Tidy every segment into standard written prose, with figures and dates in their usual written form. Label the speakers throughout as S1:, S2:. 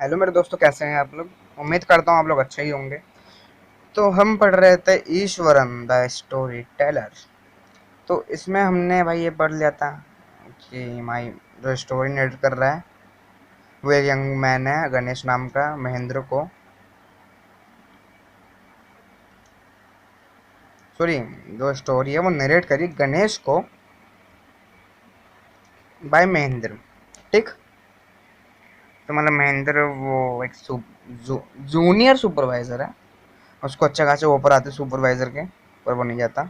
S1: Hello मेरे दोस्तों, कैसे हैं आप लोग। उम्मीद करता हूँ आप लोग अच्छे ही होंगे। तो हम पढ़ रहे थे ईश्वरन द स्टोरी टेलर। तो इसमें हमने भाई ये पढ़ लिया था कि माई जो स्टोरी नरेट कर रहा है वो एक यंग मैन है गणेश नाम का, महेंद्र को, सॉरी, जो स्टोरी है वो नरेट करी गणेश को बाय महेंद्र। ठीक। तो मतलब महेंद्र वो एक जूनियर सुपरवाइजर है। उसको अच्छा खासे ऊपर आते सुपरवाइजर के, पर वो नहीं जाता।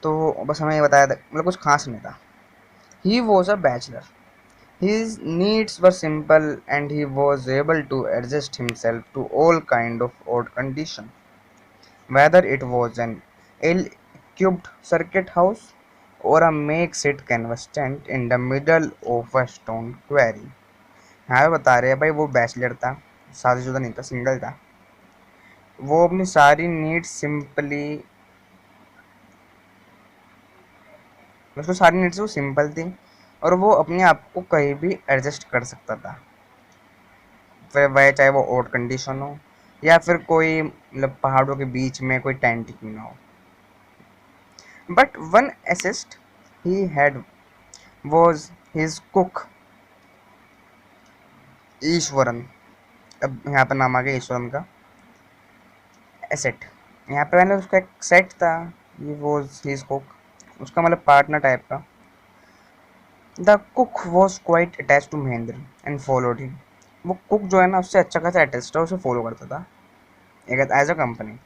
S1: तो बस हमें ये बताया था, मतलब कुछ खास नहीं था। He was a bachelor. His needs were simple and he was able to adjust himself to all kind of odd condition. Whether it was an ill-equipped circuit house or a makeshift canvas tent in the middle of a stone quarry. हाँ बता रहे हैं भाई, वो bachelor था, शादीशुदा नहीं था, सिंगल था। वो अपनी सारी नीड्स सिंपली, उसको सारी नीड्स वो सिंपल थी और वो अपने आप को कहीं भी एडजस्ट कर सकता था। फिर वह चाहे वो ओड कंडीशन हो या फिर कोई मतलब पहाड़ों के बीच में कोई टेंट क्यों ना हो। But one assist he had was his cook Eswaran. अब यहाँ पर नाम आ गया ईश्वरन का एसेट। यहाँ पे मैंने उसका एक सेट था, ये वॉज हिज कुक, उसका मतलब पार्टनर टाइप का। The cook was quite attach to Mahendra and followed him. वो कुक जो है ना, उससे अच्छा खासा अटैच था, उसे फॉलो करता था एक एज अ कंपनी।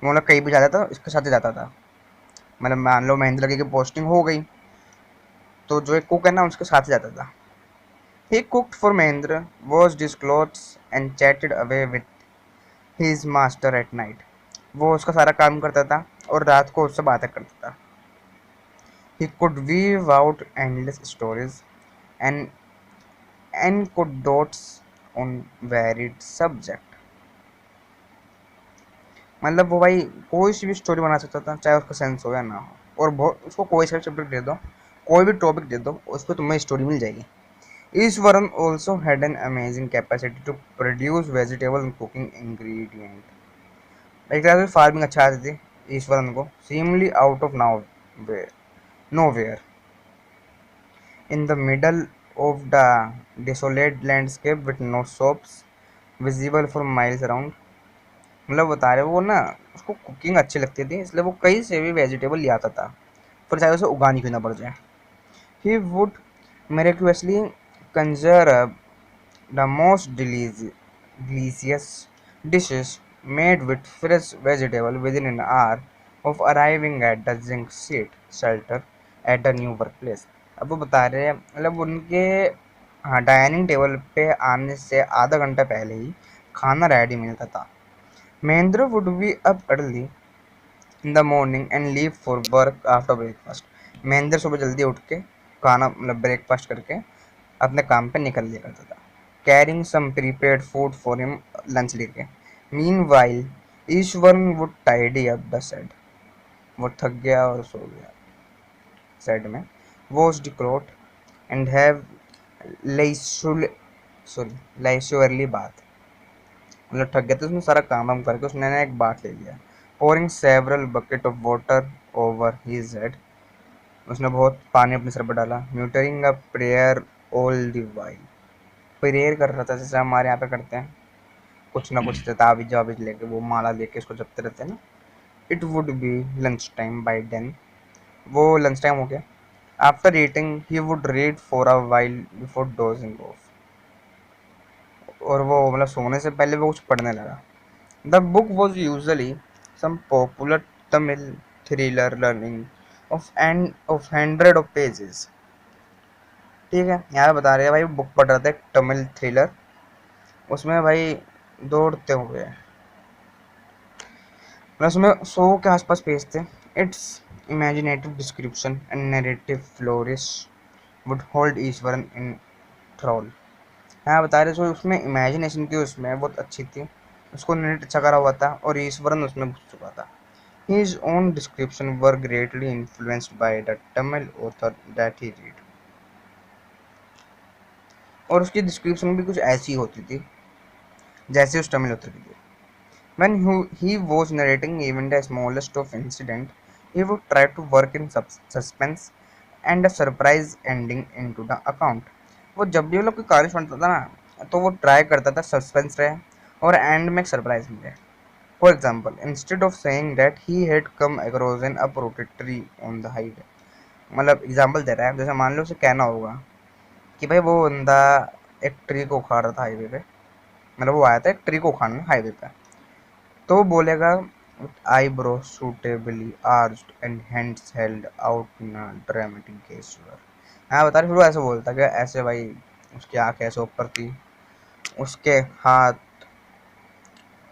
S1: वो लोग कहीं भी जाता था इसके साथ ही जाता था। मतलब मान लो महेंद्र की पोस्टिंग हो गई तो जो एक कुक है ना उसके साथ ही जाता था। He cooked for Mahendra, washed his clothes and chatted away with his master at night. वो उसका सारा काम करता था और रात को उससे बातें करता था। He could weave out endless stories and anecdotes on varied subject. मतलब वो भाई कोई सी भी स्टोरी बना सकता था, चाहे उसका सेंस हो या ना हो। और बहुत उसको कोई सा भी सब्जेक्ट दे दो, कोई भी टॉपिक दे दो, उस पर तुम्हें स्टोरी मिल जाएगी। Ishwaran also had an amazing capacity to produce vegetable and cooking ingredient. एक तरह से फार्मिंग अच्छा आती थी ईश्वरन को, seemingly out of nowhere, in the middle of the desolate landscape with no shops visible for miles around. मतलब बता रहे वो ना, उसको कुकिंग अच्छी लगती थी इसलिए वो कहीं से भी वेजिटेबल ले आता था, फिर चाहे उसे उगानी क्यों ना पड़ जाए। He would miraculously conjure up the most delicious dishes made with fresh vegetable within an hour of arriving at the zinc sheet shelter at the new workplace. अब वो बता रहे हैं मतलब उनके, हाँ, डाइनिंग टेबल पे आने से आधा घंटा पहले ही खाना रेडी मिलता था। Mahendra would be up early in the morning and leave for work after breakfast. Mahendra सुबह जल्दी उठ के खाना मतलब ब्रेकफास्ट करके अपने काम पे निकल लिया करता था, carrying some prepared food for him lunch लेके। Meanwhile Ishwaran would tidy up the shed. वो थक गया और सो गया सेड में, wash the cloth and have leisurely bath. मतलब थक गया था, उसने सारा काम वाम करके उसने ना एक बात ले लिया। Pouring several bucket of water over his head. उसने बहुत पानी अपने सर पर डाला। Muttering a prayer all the while. Prayer कर रहा था जैसे हमारे यहाँ पे करते हैं, कुछ ना कुछ ताबीज वाबीज लेके, वो माला लेके उसको जपते रहते हैं ना। It would be lunch time by then. वो लंच टाइम हो गया। After eating he would read for a while before dozing off. और वो मतलब सोने से पहले वो कुछ पढ़ने लगा। The book was usually some popular Tamil thriller learning of hundred of pages. ठीक है, यहाँ पे बता रहे हैं भाई बुक पढ़ रहा था एक तमिल थ्रिलर, उसमें भाई दौड़ते हुए, मतलब उसमें 100 के आसपास पेज थे। Its imaginative description and narrative flourish would hold Ishwaran in thrall. हाँ बता रहे, सो उसमें इमेजिनेशन की उसमें बहुत अच्छी थी, उसको नेट अच्छा करा हुआ था और ईश्वरन उसमें घुस चुका था। His own description were greatly influenced by the Tamil author that he read. और उसकी डिस्क्रिप्शन भी कुछ ऐसी होती थी जैसे उस तमिल उत्तर की थी। When he was narrating even the smallest of incident, he would try to work in suspense and a surprise ending into the account. वो जब भी वो लोग कोई कहानी सुनता था ना तो वो ट्राई करता था सस्पेंस रहे और एंड में एक सरप्राइज मिले। For example, instead of saying that he had come across an uprooted tree on the highway, मतलब एग्जाम्पल दे रहा है, जैसे मान लो उसे कहना होगा कि भाई वो बंदा एक ट्री को उखाड़ रहा था हाईवे पे, मतलब वो आया था एक ट्री को उखाड़ने हाईवे पे, तो वो बोलेगा eyebrows suitably arched and hands held out in a dramatic gesture। हाँ बता रहे, फिर वो ऐसे बोलता कि ऐसे भाई उसकी आंखें ऐसे ऊपर थी, उसके हाथ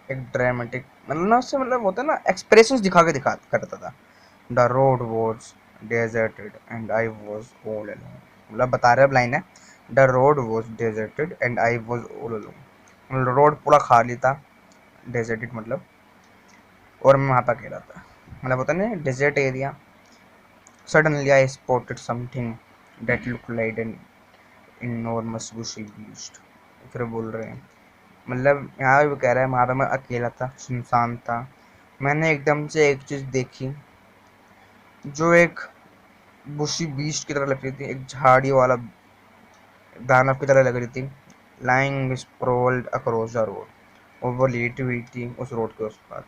S1: एक ड्रामेटिक, मतलब ना उससे मतलब होता है ना एक्सप्रेशंस दिखा करता था। The road was deserted and I was all alone, मतलब बता रहे अब लाइन है, the road was deserted and I was all alone, मतलब रोड पूरा खाली था, डेजर्टेड मतलब, और मैं वहाँ पर अकेला था, मतलब होता है ना desert area. Suddenly I spotted something that look like an enormous bushy beast. फिर बोल रहे हैं, मतलब यहाँ भी कह रहा है वहाँ पे मैं अकेला था, सुनसान था, मैंने एकदम से एक चीज़ देखी जो एक बुशी बीस्ट की तरह लग रही थी, एक झाड़ी वाला दानव की तरह लग रही थी, lying sprawled across the road, और वो लेटी हुई थी उस रोड के उस पार।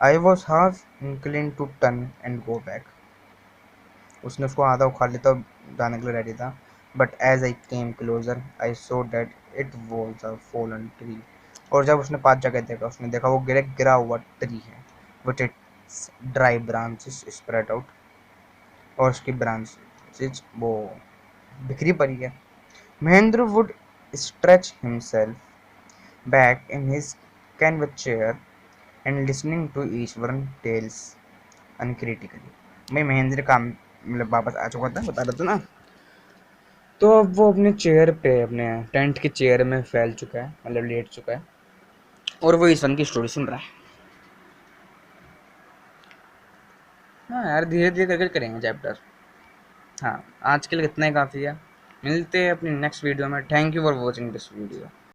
S1: I was half inclined to turn and go back, उसने उसको आधा उखाड़ लिया तो जाने के लिए रेडी था, but as I came closer I saw that it was a fallen tree, और जब उसने पांच जगह देखा उसने देखा वो गिरा हुआ ट्री है, with its dry branches spread out, और उसकी ब्रांचेस वो बिखरी पड़ी है। Mahendra would stretch himself back in his canvas chair and listening to Ishwaran tales uncritically. मैं महेंद्र का मतलब वापस आ चुका था, बता रहा था ना, तो अब वो अपने चेयर पे, अपने टेंट की चेयर में फैल चुका है, मतलब लेट चुका है, और वो ईश्वरन की स्टोरी सुन रहा है। हाँ यार, धीरे धीरे करके करेंगे चैप्टर। हाँ, आज के लिए इतना ही काफ़ी है, मिलते हैं अपनी नेक्स्ट वीडियो में। Thank you for watching this video.